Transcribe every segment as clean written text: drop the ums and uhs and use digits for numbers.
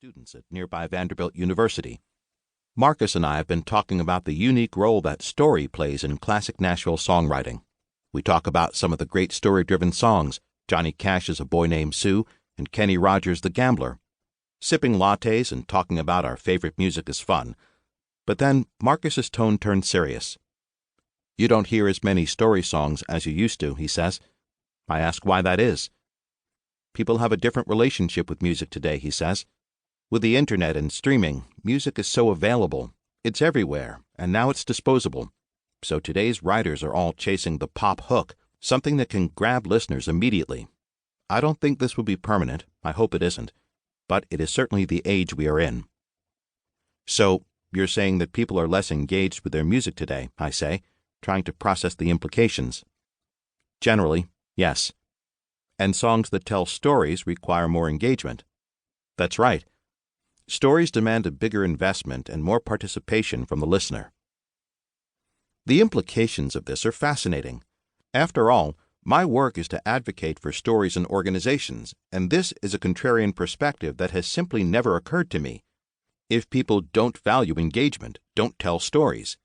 students at nearby Vanderbilt University. Marcus and I have been talking about the unique role that story plays in classic Nashville songwriting. We talk about some of the great story-driven songs, Johnny Cash's A Boy Named Sue and Kenny Rogers' The Gambler. Sipping lattes and talking about our favorite music is fun, but then Marcus's tone turned serious. "You don't hear as many story songs as you used to," he says. I ask why that is. "People have a different relationship with music today," he says. "With the internet and streaming, music is so available. It's everywhere, and now it's disposable. So today's writers are all chasing the pop hook, something that can grab listeners immediately. I don't think this will be permanent. I hope it isn't. But it is certainly the age we are in." "So, you're saying that people are less engaged with their music today," I say, trying to process the implications. "Generally, yes. And songs that tell stories require more engagement." "That's right. Stories demand a bigger investment and more participation from the listener." The implications of this are fascinating. After all, my work is to advocate for stories in organizations, and this is a contrarian perspective that has simply never occurred to me. If people don't value engagement, don't tell stories.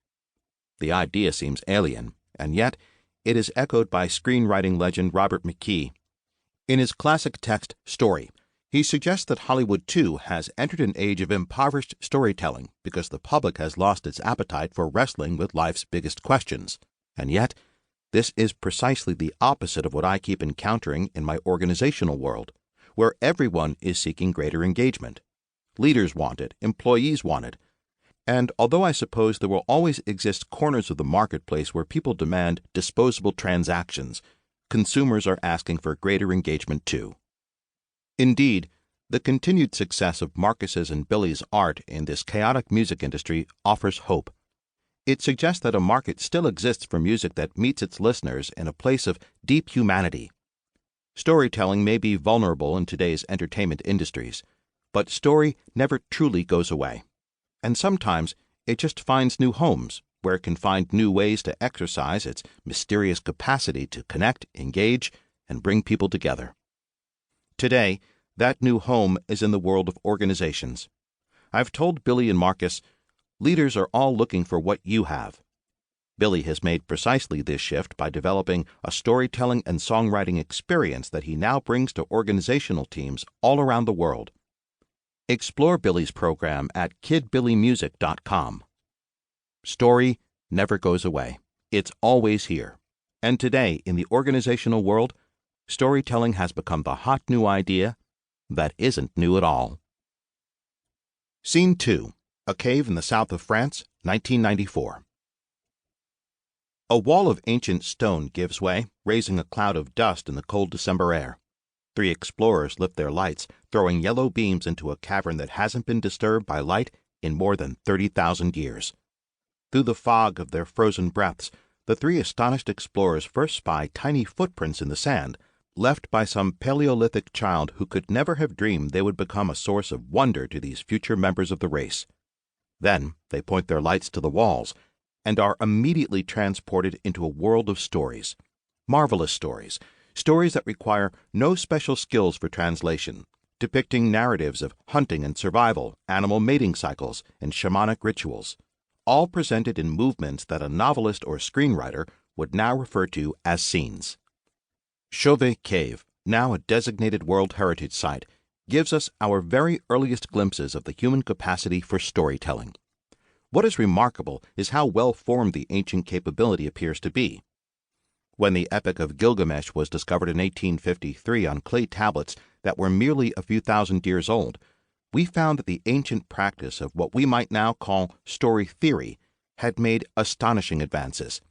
The idea seems alien, and yet it is echoed by screenwriting legend Robert McKee. In his classic text, Story, he suggests that Hollywood, too, has entered an age of impoverished storytelling because the public has lost its appetite for wrestling with life's biggest questions. And yet, this is precisely the opposite of what I keep encountering in my organizational world, where everyone is seeking greater engagement. Leaders want it, employees want it. And although I suppose there will always exist corners of the marketplace where people demand disposable transactions, consumers are asking for greater engagement too. Indeed, the continued success of Marcus's and Billy's art in this chaotic music industry offers hope. It suggests that a market still exists for music that meets its listeners in a place of deep humanity. Storytelling may be vulnerable in today's entertainment industries, but story never truly goes away. And sometimes it just finds new homes, where it can find new ways to exercise its mysterious capacity to connect, engage, and bring people together. Today, that new home is in the world of organizations. I've told Billy and Marcus, leaders are all looking for what you have. Billy has made precisely this shift by developing a storytelling and songwriting experience that he now brings to organizational teams all around the world. Explore Billy's program at kidbillymusic.com. Story never goes away. It's always here. And today, in the organizational world, storytelling has become the hot new idea that isn't new at all. Scene 2. A cave in the south of France, 1994. A wall of ancient stone gives way, raising a cloud of dust in the cold December air. 3 explorers lift their lights, throwing yellow beams into a cavern that hasn't been disturbed by light in more than 30,000 years. Through the fog of their frozen breaths, the 3 astonished explorers first spy tiny footprints in the sand, left by some Paleolithic child who could never have dreamed they would become a source of wonder to these future members of the race. Then they point their lights to the walls and are immediately transported into a world of stories. Marvelous stories. Stories that require no special skills for translation, depicting narratives of hunting and survival, animal mating cycles, and shamanic rituals, all presented in movements that a novelist or screenwriter would now refer to as scenes. Chauvet Cave, now a designated World Heritage Site, gives us our very earliest glimpses of the human capacity for storytelling. What is remarkable is how well-formed the ancient capability appears to be. When the Epic of Gilgamesh was discovered in 1853 on clay tablets that were merely a few thousand years old, we found that the ancient practice of what we might now call story theory had made astonishing advances.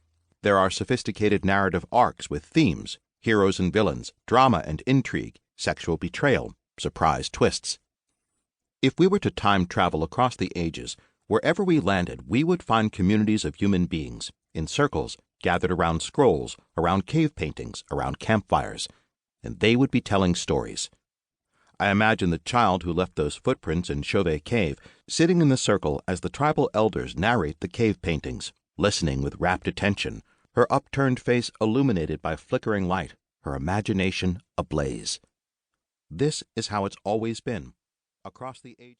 There are sophisticated narrative arcs with themes, heroes and villains, drama and intrigue, sexual betrayal, surprise twists. If we were to time travel across the ages, wherever we landed, we would find communities of human beings, in circles, gathered around scrolls, around cave paintings, around campfires, and they would be telling stories. I imagine the child who left those footprints in Chauvet Cave sitting in the circle as the tribal elders narrate the cave paintings, listening with rapt attention, her upturned face illuminated by flickering light, her imagination ablaze. This is how it's always been, across the ages.